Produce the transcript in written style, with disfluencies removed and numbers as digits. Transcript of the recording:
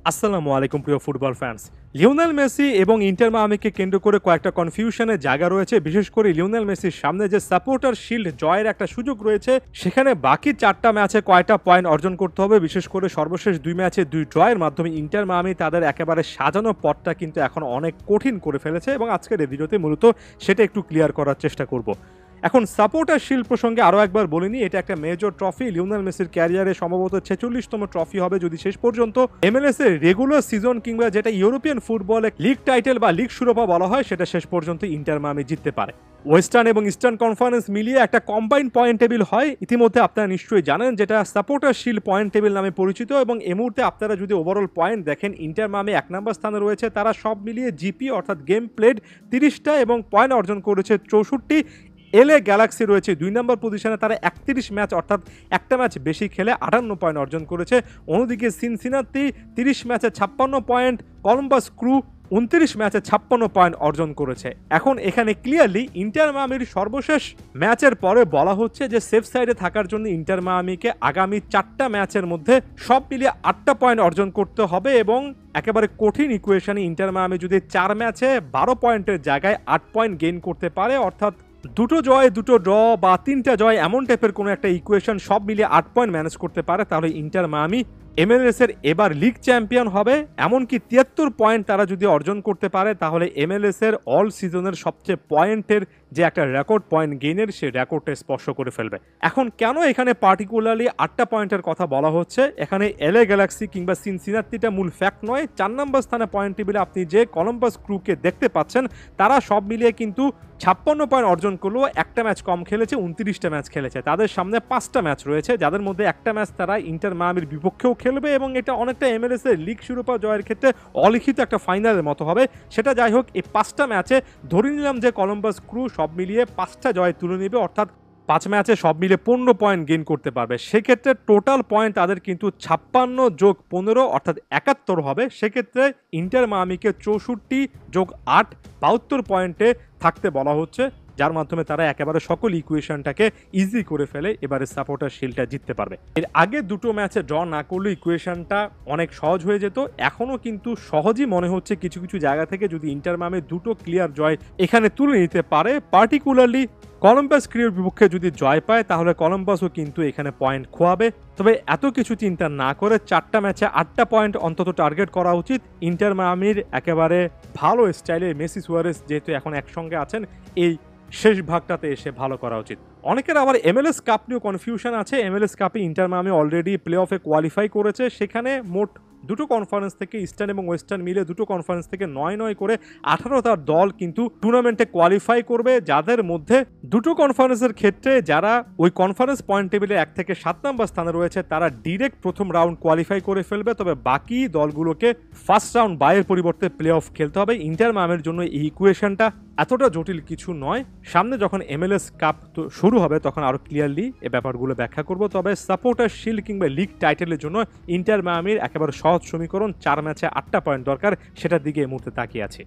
আসসালামু আলাইকুম প্রিয় ফুটবল ফ্যান্স। লিওনেল মেসি এবং ইন্টার মায়ামিকে কেন্দ্র করে কয়েকটা কনফিউশনের জায়গা রয়েছে। বিশেষ করে লিওনেল মেসির সামনে যে সাপোর্টার শিল্ড জয়ের একটা সুযোগ রয়েছে, সেখানে বাকি 4টা ম্যাচে কয়টা পয়েন্ট অর্জন করতে হবে। বিশেষ করে সর্বশেষ 2 ম্যাচে 2 ড্রয়ের মাধ্যমে ইন্টার মায়ামি তাদের একেবারে সাজানো পথটা কিন্তু এখন অনেক কঠিন করে ফেলেছে এবং আজকের এই ভিডিওতে মূলত সেটা একটু ক্লিয়ার করার চেষ্টা করব। এখন সাপোর্টার শিল্ড প্রসঙ্গে আরও একবার বলিনি, এটা একটা মেজর ট্রফি। লিওনেল মেসির ক্যারিয়ারে সম্ভবত 46তম ট্রফি হবে যদি শেষ পর্যন্ত এমএলএস এর রেগুলার সিজন কিংবা যেটা ইউরোপিয়ান ফুটবলে লিগ টাইটেল বা লিগ শিরোপা বলা হয় সেটা শেষ পর্যন্ত ইন্টার মায়ামি জিততে পারে। ওয়েস্টার্ন এবং ইস্টার্ন কনফারেন্স মিলিয়ে একটা কম্বাইন পয়েন্ট টেবিল হয়, ইতিমধ্যে আপনারা নিশ্চয়ই জানেন, যেটা সাপোর্টার শিল্ড পয়েন্ট টেবিল নামে পরিচিত। এবং এই মুহূর্তে আপনারা যদি ওভারঅল পয়েন্ট দেখেন, ইন্টার মায়ামি 1 নম্বর স্থানে রয়েছে। তারা সব মিলিয়ে জিপি অর্থাৎ গেম প্লেড 30টা এবং পয়েন্ট অর্জন করেছে 64। এলএ গ্যালাক্সি রয়েছে 2 নম্বর পজিশনে, তারা 31 ম্যাচ অর্থাৎ একটা ম্যাচ বেশি খেলে 58 পয়েন্ট অর্জন করেছে। অন্যদিকে সিনসিনাতি 30 ম্যাচে 56 পয়েন্ট, কলম্বাস ক্রু 29 ম্যাচে 56 পয়েন্ট অর্জন করেছে। এখন এখানে ক্লিয়ারলি ইন্টার মায়ামির সর্বশেষ ম্যাচের পরে বলা হচ্ছে যে সেফ সাইডে থাকার জন্য ইন্টার মায়ামিকে আগামী 4টা ম্যাচের মধ্যে সব মিলিয়ে 8টা পয়েন্ট অর্জন করতে হবে এবং একেবারে কঠিন ইকুয়েশনে ইন্টার মায়ামি যদি 4 ম্যাচে 12 পয়েন্টের জায়গায় 8 পয়েন্ট গেইন করতে পারে, অর্থাৎ 2টো জয় 2টো ড্র বা 3টা জয়, এমন টাইপের কোনো একটা ইকুয়েশন সব মিলিয়ে 8 পয়েন্ট ম্যানেজ করতে পারে, তাহলে ইন্টার মায়ামি এমএলএস এর এবার লিগ চ্যাম্পিয়ন হবে। এমনকি 73 পয়েন্ট তারা যদি অর্জন করতে পারে, তাহলে এমএলএস এর অল সিজনের সবচেয়ে পয়েন্টের যে একটা রেকর্ড পয়েন্ট গেইনের, সেই রেকর্ডটা স্পর্শ করে ফেলবে। এখন কেন এখানে পার্টিকুলারলি 8টা পয়েন্টের কথা বলা হচ্ছে, এখানে এলএ গ্যালাক্সি কিংবা সিনসিনাতিটা মূল ফ্যাক্ট নয়। 4 নম্বর স্থানে পয়েন্ট টেবিলে আপনি যে কলম্বাস ক্রুকে দেখতে পাচ্ছেন, তারা সব মিলিয়ে কিন্তু 56 পয়েন্ট অর্জন করলেও একটা ম্যাচ কম খেলেছে, 29টা ম্যাচ খেলেছে। তাদের সামনে 5টা ম্যাচ রয়েছে, যাদের মধ্যে একটা ম্যাচ তারা ইন্টার মায়ামির বিপক্ষেও খেলবে এবং এটা অনেকটা এমএলএস এর লিগ শিরোপা জয়ের ক্ষেত্রে অলিখিত একটা ফাইনালের মতো হবে। সেটা যাই হোক, এই 5টা ম্যাচে ধরে নিলাম যে কলম্বাস ক্রু সব মিলিয়ে 5টা জয় তুলে নেবে, অর্থাৎ 5 ম্যাচে সব মিলে 15 পয়েন্ট গেইন করতে পারবে। সেক্ষেত্রে টোটাল পয়েন্ট তাদের কিন্তু 56 যোগ 15 অর্থাৎ 71 হবে। সেক্ষেত্রে ইন্টার মায়ামিকে 64 যোগ 8 72 পয়েন্টে থাকতে বলা হচ্ছে, যার মাধ্যমে তারা একেবারে সকল ইকুয়েশনটাকে ইজি করে ফেলে এবারে সাপোর্টার শিল্ডটা জিততে পারবে। এর আগে 2টো ম্যাচে ড্র না করলে ইকুয়েশনটা অনেক সহজ হয়ে যেত, এখনও কিন্তু সহজই মনে হচ্ছে কিছু কিছু জায়গা থেকে যদি ইন্টার মায়ামি 2টো ক্লিয়ার জয় এখানে তুলে নিতে পারে। পার্টিকুলারলি কলম্বাস ক্রিউর বিপক্ষে যদি জয় পায়, তাহলে কলম্বাসও কিন্তু এখানে পয়েন্ট খোয়াবে। তবে এত কিছু চিন্তা না করে 4টা ম্যাচে 8টা পয়েন্ট অন্তত টার্গেট করা উচিত। ইন্টার মায়ামির একেবারে ভালো স্টাইলে মেসি সুয়ারেস যেহেতু এখন একসঙ্গে আছেন, এই শেষ ভাগটাতে এসে ভালো করা উচিত। অনেকের আবার এমএলএস কাপ নিয়েও কনফিউশন আছে। এমএলএস কাপে ইন্টার মায়ামি অলরেডি প্লে অফে কোয়ালিফাই করেছে। সেখানে মোট 2টো কনফারেন্স থেকে, ইস্টার্ন এবং ওয়েস্টার্ন মিলে 2টো কনফারেন্স থেকে 9 করে 18টা দল কিন্তু টুর্নামেন্টে কোয়ালিফাই করবে, যাদের মধ্যে 2টো কনফারেন্সের ক্ষেত্রে যারা ওই কনফারেন্স পয়েন্ট টেবিলে 1 থেকে 7 নম্বর স্থানে রয়েছে, তারা ডিরেক্ট প্রথম রাউন্ড কোয়ালিফাই করে ফেলবে। তবে বাকি দলগুলোকে ফার্স্ট রাউন্ড বাইয়ের পরিবর্তে প্লে অফ খেলতে হবে। ইন্টার মায়ামির জন্য এই ইকুয়েশনটা এতটা জটিল কিছু নয়। সামনে যখন এমএলএস কাপ শুরু হবে তখন আরো ক্লিয়ারলি এই ব্যাপারগুলো ব্যাখ্যা করব। তবে সাপোর্টার শিল্ড কিংবা লিগ টাইটেলের জন্য ইন্টার মায়ামির একেবারে সহজ সমীকরণ, 4 ম্যাচে 8টা পয়েন্ট দরকার, সেটার দিকে এই মুহূর্তে তাকিয়ে আছে।